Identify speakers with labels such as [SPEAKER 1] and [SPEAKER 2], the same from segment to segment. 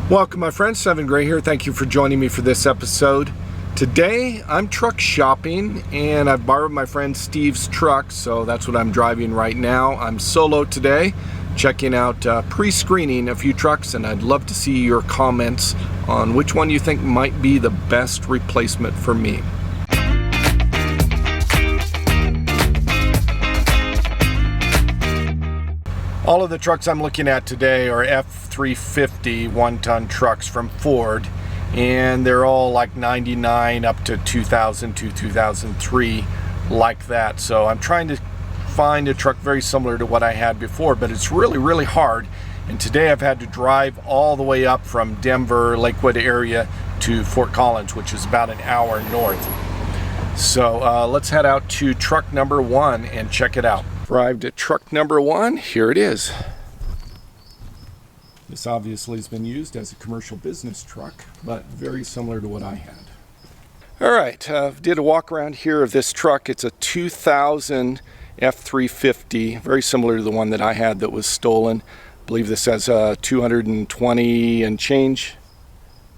[SPEAKER 1] Welcome my friends, Seven Gray here. Thank you for joining me for this episode. Today I'm truck shopping and I've borrowed my friend Steve's truck, so that's what I'm driving right now. I'm solo today, checking out pre-screening a few trucks, and I'd love to see your comments on which one you think might be the best replacement for me. All of the trucks I'm looking at today are F350 one-ton trucks from Ford, and they're all like 99 up to 2000 to 2003, like that. So I'm trying to find a truck very similar to what I had before, but it's really hard. And today I've had to drive all the way up from Denver, Lakewood area to Fort Collins, which is about an hour north. So let's head out to truck number one and check it out. Arrived at truck number one. Here it is. This obviously has been used as a commercial business truck, but very similar to what I had. All right, did a walk around here of this truck. It's a 2000 F350, very similar to the one that I had that was stolen. I believe this has 220 and change,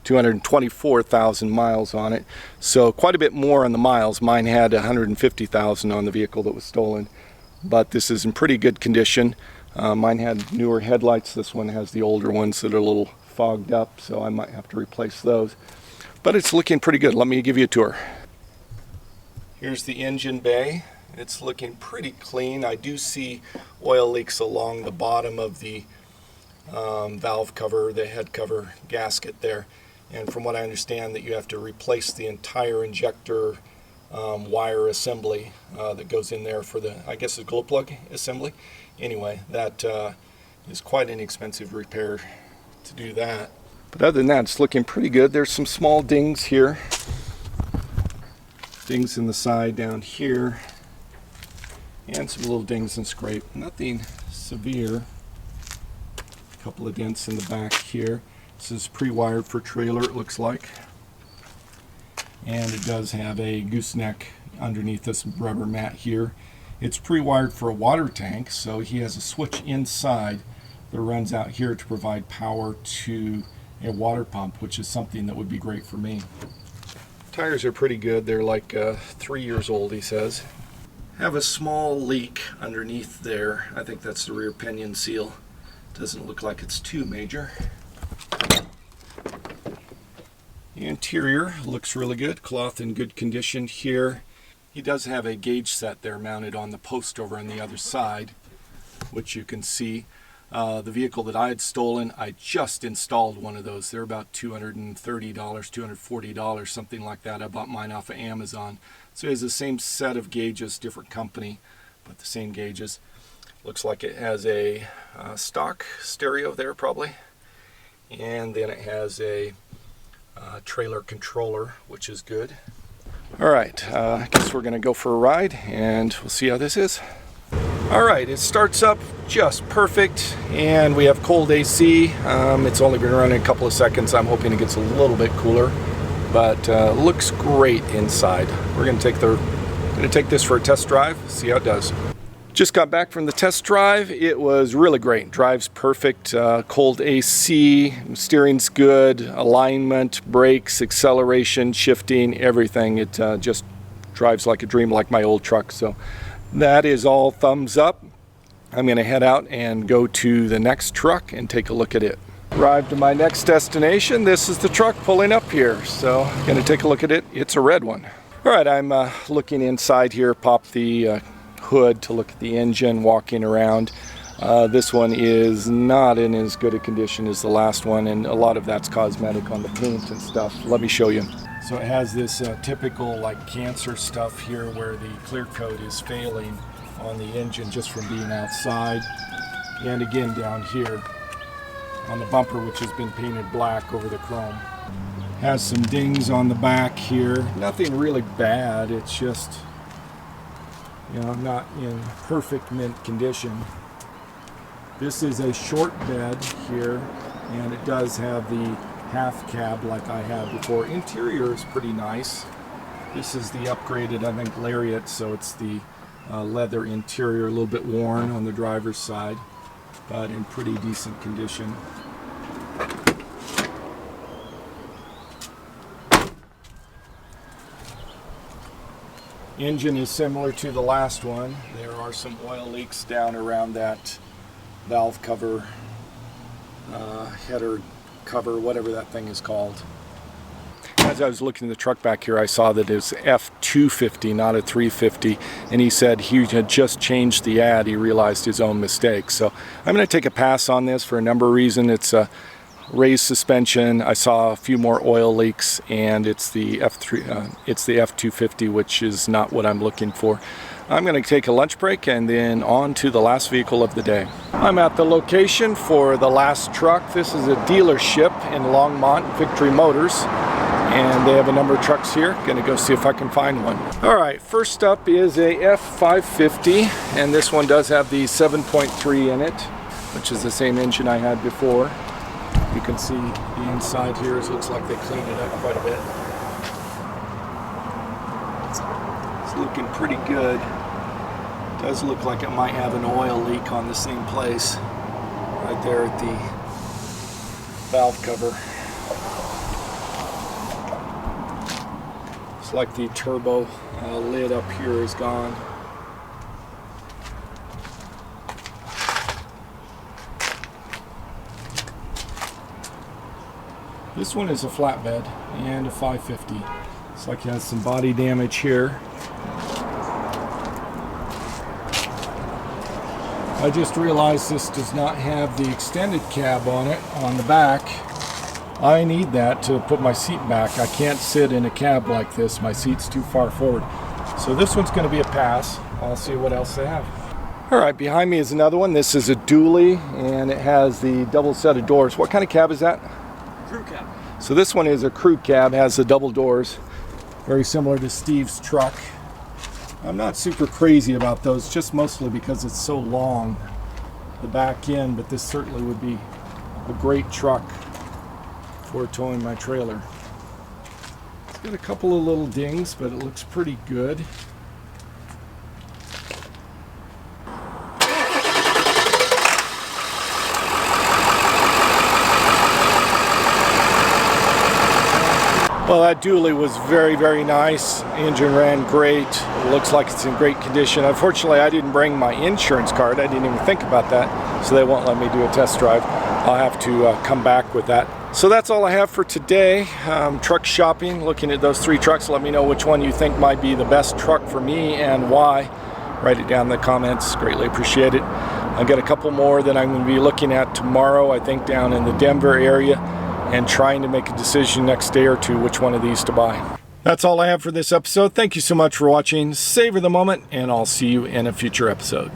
[SPEAKER 1] 224,000 miles on it. So quite a bit more on the miles. Mine had 150,000 on the vehicle that was stolen. But this is in pretty good condition. Mine had newer headlights. This one has the older ones that are a little fogged up, so I might have to replace those. But it's looking pretty good. Let me give you a tour. Here's the engine bay. It's looking pretty clean. I do see oil leaks along the bottom of the valve cover, the head cover gasket there. And from what I understand, that you have to replace the entire injector wire assembly that goes in there for the, I guess, a glow plug assembly. Anyway, that is quite an expensive repair to do that. But other than that, it's looking pretty good. There's some small dings here, dings in the side down here, and some little dings and scrape. Nothing severe. A couple of dents in the back here. This is pre-wired for trailer, it looks like. And it does have a gooseneck underneath this rubber mat here. It's pre-wired for a water tank, so he has a switch inside that runs out here to provide power to a water pump, which is something that would be great for me. Tires are pretty good. They're like 3 years old, he says. Have a small leak underneath there. I think that's the rear pinion seal. Doesn't look like it's too major. The interior looks really good, cloth in good condition here. He does have a gauge set there mounted on the post over on the other side, which you can see. The vehicle that I had stolen, I just installed one of those. They're about $230, $240, something like that. I bought mine off of Amazon. So it has the same set of gauges, different company, but the same gauges. Looks like it has a stock stereo there probably. And then it has a trailer controller, which is good. All right, I guess we're gonna go for a ride and we'll see how this is. All right, it starts up just perfect, and we have cold AC. It's only been running a couple of seconds. I'm hoping it gets a little bit cooler, but looks great inside. We're gonna take this for a test drive, see how it does. Just got back from the test drive. It was really great. Drives perfect, cold AC, steering's good, alignment, brakes, acceleration, shifting, everything. It just drives like a dream, like my old truck. So that is all thumbs up. I'm gonna head out and go to the next truck and take a look at it. Arrived at my next destination. This is the truck pulling up here. So gonna take a look at it. It's a red one. All right, I'm looking inside here, pop the hood to look at the engine, walking around. This one is not in as good a condition as the last one, and a lot of that's cosmetic on the paint and stuff. Let me show you. So it has this typical like cancer stuff here where the clear coat is failing on the engine just from being outside, and again down here on the bumper, which has been painted black over the chrome. Has some dings on the back here. Nothing really bad, it's just, you know, not in perfect mint condition. This is a short bed here, and it does have the half cab like I had before. Interior is pretty nice. This is the upgraded, I think, Lariat, so it's the leather interior, a little bit worn on the driver's side, but in pretty decent condition. Engine is similar to the last one. There are some oil leaks down around that valve cover, header cover, whatever that thing is called. As I was looking at the truck back here, I saw that it was F250, not a 350, and he said he had just changed the ad. He realized his own mistake. So I'm going to take a pass on this for a number of reasons. It's a raised suspension. I saw a few more oil leaks, and it's the F250, which is not what I'm looking for. I'm going to take a lunch break and then on to the last vehicle of the day. I'm at the location for the last truck. This is a dealership in Longmont, Victory Motors, and they have a number of trucks here. Gonna go see if I can find one. All right, first up is a F350, and this one does have the 7.3 in it, which is the same engine I had before. You can see the inside here. It looks like they cleaned it up quite a bit. It's looking pretty good. It does look like it might have an oil leak on the same place, right there at the valve cover. It's like the turbo lid up here is gone. This one is a flatbed and a 550. Looks like it has some body damage here. I just realized this does not have the extended cab on it on the back. I need that to put my seat back. I can't sit in a cab like this. My seat's too far forward. So this one's going to be a pass. I'll see what else they have. All right, behind me is another one. This is a dually, and it has the double set of doors. What kind of cab is that?
[SPEAKER 2] Crew cab.
[SPEAKER 1] So this one is a crew cab, has the double doors. Very similar to Steve's truck. I'm not super crazy about those, just mostly because it's so long, the back end, but this certainly would be a great truck for towing my trailer. It's got a couple of little dings, but it looks pretty good. Well, that dually was very, very nice. The engine ran great. It looks like it's in great condition. Unfortunately, I didn't bring my insurance card. I didn't even think about that, so they won't let me do a test drive. I'll have to come back with that. So that's all I have for today. Truck shopping, looking at those three trucks. Let me know which one you think might be the best truck for me and why. Write it down in the comments. Greatly appreciate it. I've got a couple more that I'm going to be looking at tomorrow, I think down in the Denver area, and trying to make a decision next day or two which one of these to buy. That's all I have for this episode. Thank you so much for watching. Savor the moment, and I'll see you in a future episode.